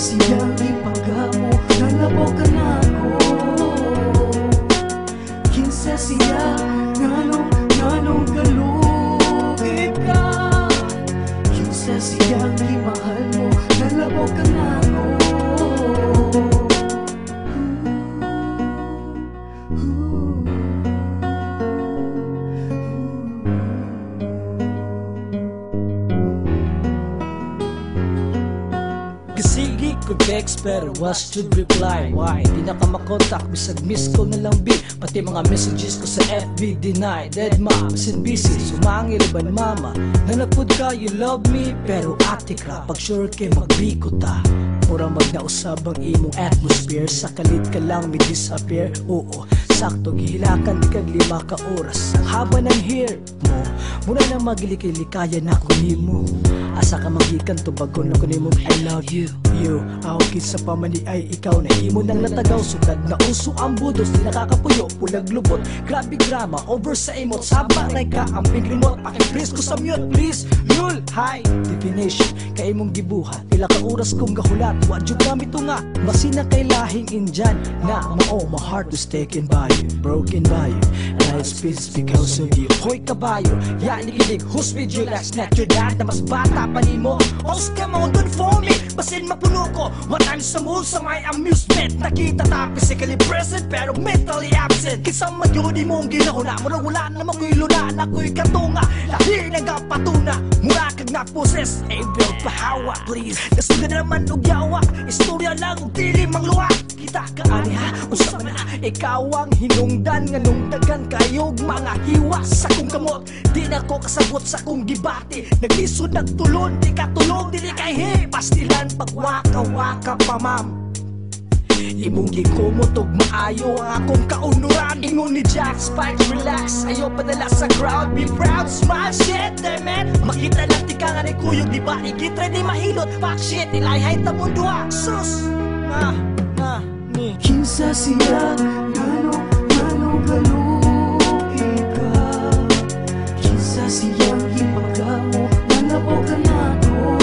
siyang ipagamo, nalabo ka na ako. Kinsa siya, nganong galugit ka. Kinsa siyang imahal mo, nalabo ka na ako. Kasigi ko text pero was should reply. Why? Di na ka makontak, bisag miss call na lang bi. Pati mga messages ko sa FB deny. Dead ma, sin busy, sumangil ban mama. Nanapod ka, you love me, pero ate ka, pag sure kay magbiko ta. Mura magnausab ang imong atmosphere, sa kalit ka lang may disappear. Oo, sakto gihilakan di kag 5 ka oras. Ang haba ng hair mo, muna na magilikay-likaya na ko nimo. Asa ka magikan to bago na ko nimo I love you. You, ako sa pamani ay ikaw na imo nang natagaw. Sugad na uso ang budos, di nakakapuyo, pulag lubot. Grabe drama, over sa emot, sabang na ka ang piglimot. Pakiplis ko sa mute, please. Lul, high definition, kay imong gibuhat. Pila ka oras kong gahulat, wadyo gamit to nga. Masina kay lahing Indian na mao, my heart was taken by you, broken by you, and I speaks because of you. Hoy kabayo, yan ikilig, who's with you last night? Your dad na mas bata pa ni mo. Oscar mo, good for me, basin mapuno ko. What I'm sa mood sa my amusement. Nakita ta physically present pero mentally absent. Kisang magyudi mong ginahuna, mura wala na mako'y luna, na ko'y katunga, lahi nagapatuna. Mura kag naposes, Abel pahawa please. Nasuga naman og yawa, istorya lang og dili mangluwa. Kita ka aniha, usap na ikaw ang hinungdan. Nganong dagan kayog mga hiwa sa kong kamot. Di na ko kasabot sa kong gibati. Naglisod nagtulon, di ka tulog, dili kay he. Pastilan pagwaka-waka pa ma'am. Imong gikumutog maayo ang akong kaunuran. Ingon ni Jack Spike, relax, ayaw padala sa crowd. Be proud, smile, shit, damn it. Makita lang tika nga ni kuyog, di ba? Igitra di mahilot, fuck shit, ilayhay ta mong duha. Sus, ni Kinsa siya, nganong galugit ka. Kinsa siyang ipagamo, nalabo ka na ako.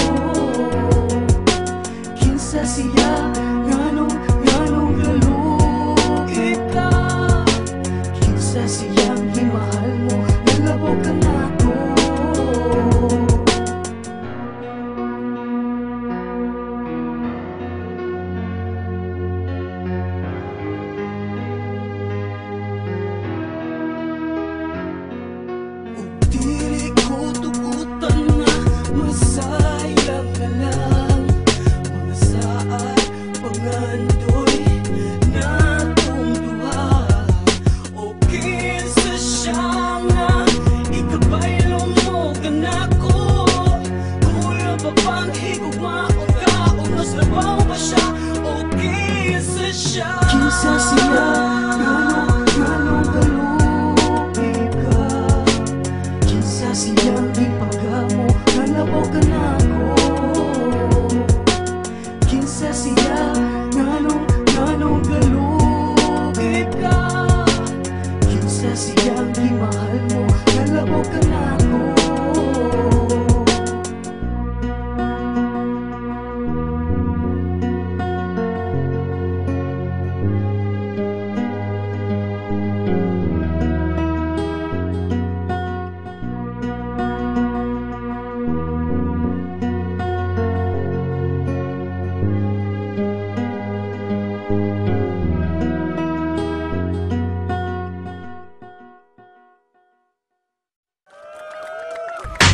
Kinsa siya, nganong galugit ka. Kinsa siyang imahal mo, nalabo ka na ako. Dili ko tugutan nga, masaya ka lang. Mga saat, pangandoy na tungduha. O kinsa siya nga, ikabaylo mo ka na ko. Kuya pa pang higugma o kaunos na ba siya? O kinsa siya? Kinsa siya, nganong galugit ka. Kinsa siyang ipagamo, nalabo ka na ako. Kinsa siya, nganong galugit ka. Kinsa siyang imahal mo, nalabo ka na ako.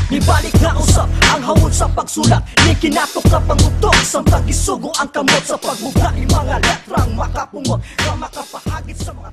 Ibalik na usap ang hawod sa pagsulat. Ni kinatok na pangutok sa pagisugo ang kamot sa pagbuga. Mga letrang makapungot na makapahagit sa mga